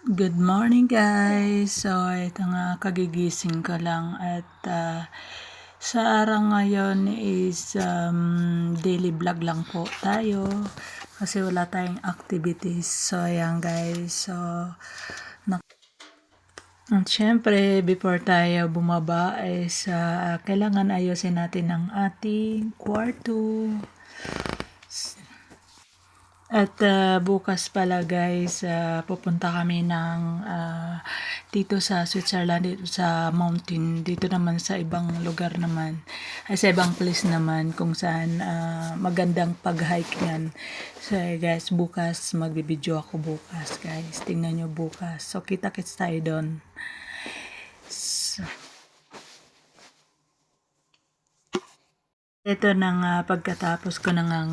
Good morning guys! So ito nga kagigising ko lang at sa araw ngayon is daily vlog lang po tayo kasi wala tayong activities. So ayan guys, so at syempre before tayo bumaba is kailangan ayusin natin ang ating kwarto. At bukas pala guys, pupunta kami ng dito sa Switzerland, dito sa mountain, dito naman sa ibang lugar naman, ay sa ibang place naman kung saan magandang pag-hike yan. So guys, bukas magbibideo ako bukas guys, tingnan nyo bukas. So kita-kits tayo doon. So, ito na nga pagkatapos ko na nga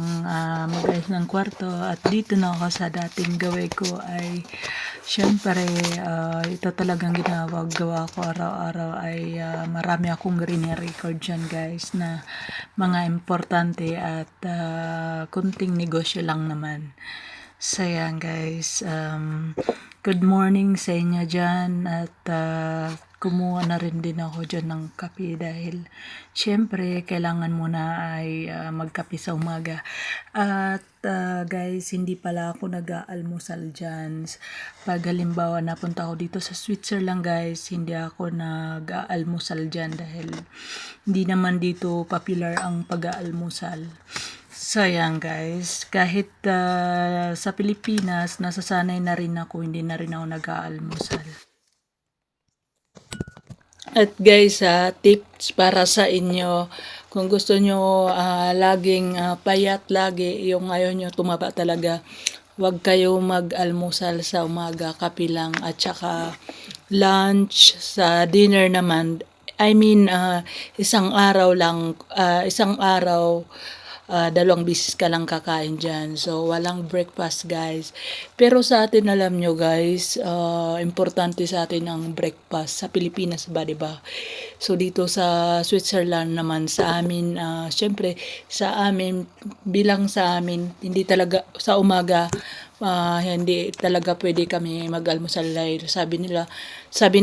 mag-ayos ng kwarto at dito na ako sa dating gawin ko ay syempre ito talagang gawa ko araw-araw ay marami akong rini-record dyan guys na mga importante at kunting negosyo lang naman. So yan guys, good morning sa inyo dyan at kumuha na rin din ako dyan ng kape dahil syempre kailangan muna ay magkape sa umaga. At guys, hindi pala ako nag-aalmusal dyan. Pag halimbawa napunta ako dito sa Switzerland guys, hindi ako nag-aalmusal dyan dahil hindi naman dito popular ang pag-aalmusal. So yan guys, kahit sa Pilipinas, nasasanay na rin ako, hindi na rin ako nag-aalmusal. At guys, tips para sa inyo, kung gusto nyo laging payat lagi, yung ayaw nyo tumaba talaga, huwag kayo mag-almusal sa umaga, kape lang, at saka lunch, sa dinner naman, I mean, isang araw lang, isang araw, dalawang bisis ka lang kakain dyan. So, walang breakfast guys. Pero sa atin, alam nyo guys, importante sa atin ang breakfast. Sa Pilipinas ba, diba? So, dito sa Switzerland naman, sa amin, syempre, sa amin, bilang sa amin, hindi talaga, sa umaga, hindi talaga pwede kami mag-almusal dahil sabi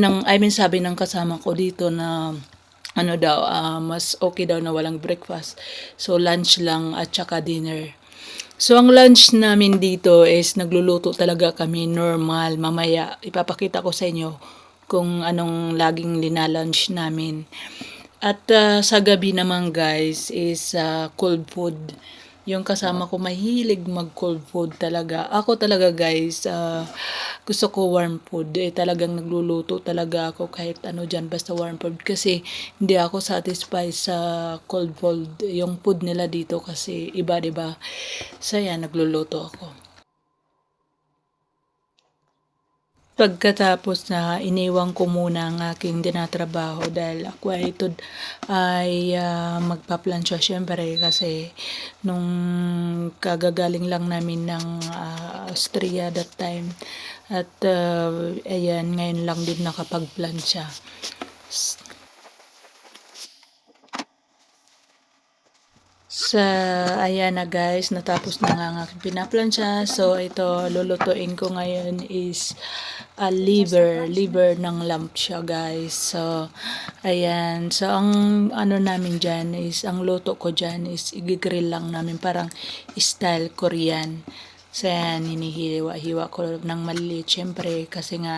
ng kasama ko dito na ano daw, mas okay daw na walang breakfast. So, lunch lang at saka dinner. So, ang lunch namin dito is nagluluto talaga kami normal. Mamaya, ipapakita ko sa inyo kung anong laging linalunch namin. At sa gabi naman guys is cold food. Yung kasama ko mahilig mag cold food talaga. Ako talaga guys, gusto ko warm food. Talagang nagluluto talaga ako kahit ano dyan, basta warm food. Kasi hindi ako satisfied sa cold food. Yung food nila dito kasi iba, diba? So yan, nagluluto ako. Pagkatapos na iniwan ko muna ang aking dinatrabaho dahil ako ay magpaplansya syempre kasi nung kagagaling lang namin ng Austria that time at ayan ngayon lang din nakapagplansya. Sa ayan na guys, natapos na nga ang aking pinaplansya. So ito lulutuin ko ngayon is liver ng lamb siya guys. So ayan, so ang ano namin dyan is, ang luto ko dyan is igigrill lang namin parang style Korean. So yan, hinihiwa-hiwa ko ng maliliit syempre kasi nga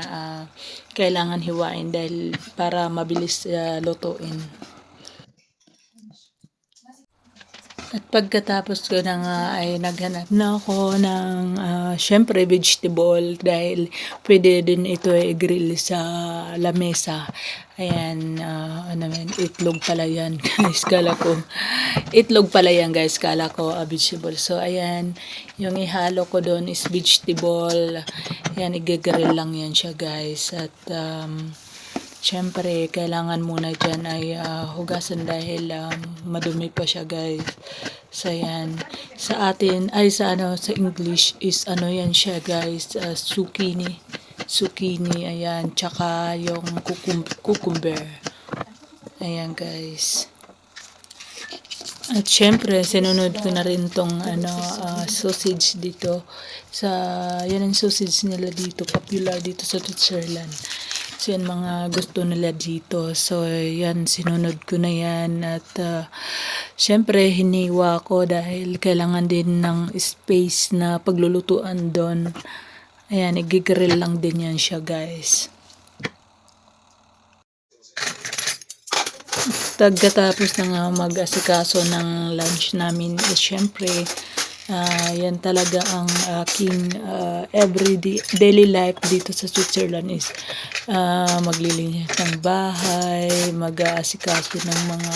kailangan hiwain dahil para mabilis lutuin. At pagkatapos ko na nga ay naghanap na ako ng syempre vegetable dahil pwede din ito i-grill sa lamesa. Ayan, ano yan, itlog pala yan guys, kala ko. Itlog pala yan guys, kala ko vegetable. So ayan, yung ihalo ko doon is vegetable. Ayan, i-grill lang yan siya guys. At syempre, kailangan muna dyan ay hugasan dahil madumi pa siya guys. So yan, sa atin, ay sa English is ano yan siya guys, zucchini. Zucchini, ayan, tsaka yung cucumber. Ayan guys. At syempre, sinunod ko na rin tong sausage dito. Yan ang sausage nila dito. Popular dito sa Switzerland. So, yan mga gusto nila dito. So, yan, sinunod ko na yan. At, syempre, hiniwa ko dahil kailangan din ng space na paglulutuan doon. Ayan, igigrill lang din yan siya, guys. Pagkatapos na nga mag-asikaso ng lunch namin, syempre, yan talaga ang aking everyday daily life dito sa Switzerland is maglilinis ng bahay, mag-aasikaso ng mga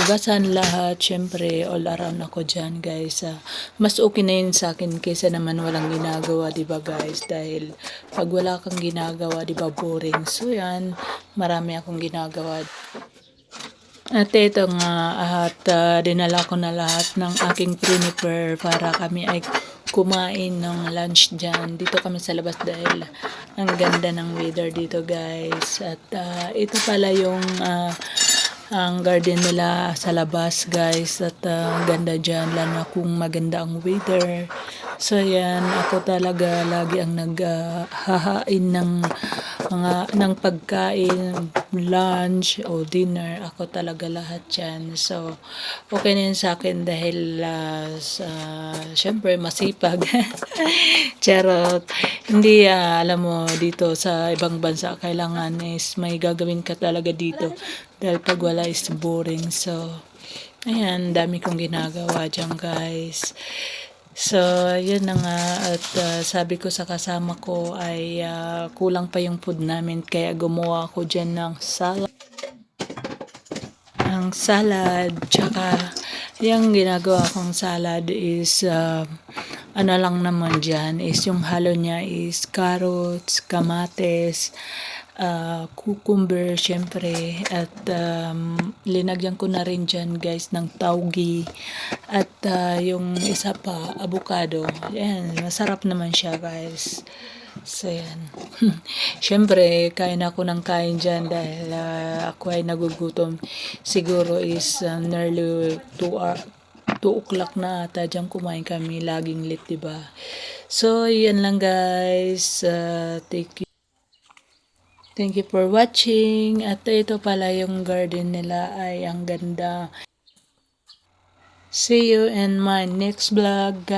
hugasan lahat. Syempre, all around ako dyan, guys. Mas okay na yun sa akin kaysa naman walang ginagawa, diba, guys? Dahil pag wala kang ginagawa, diba, boring. So, yan, marami akong ginagawa. At ito nga, at dinala ko na lahat ng aking prepare para kami ay kumain ng lunch dyan. Dito kami sa labas dahil ang ganda ng weather dito, guys. At ito pala yung ang garden nila sa labas, guys. At ang ganda dyan, lalo na kung maganda ang weather. So yan, ako talaga lagi ang naghahain ng pagkain, lunch o dinner. Ako talaga lahat yan. So, okay na yun sa akin dahil syempre masipag. Charot. Hindi, alam mo, dito sa ibang bansa, kailangan is may gagawin ka talaga dito. Dahil pag wala is boring. So, ayan, dami kong ginagawa dyan, guys. So, yun na nga. At sabi ko sa kasama ko ay kulang pa yung food namin. Kaya gumawa ako dyan ng salad. Tsaka, yung ginagawa kong salad is, ano lang naman dyan, is yung halo niya is carrots, kamates, cucumber, syempre, at linagyan ko na rin dyan, guys, ng taugi, at yung isa pa, avocado. Yan, masarap naman siya, guys. So, yan. Syempre, kain ako ng kain dyan dahil ako ay nagugutom. Siguro is nearly 2 o'clock na ata dyan kumain kami. Laging late, diba? So, yan lang, guys. Thank you for watching. At ito pala yung garden nila ay ang ganda. See you in my next vlog, guys.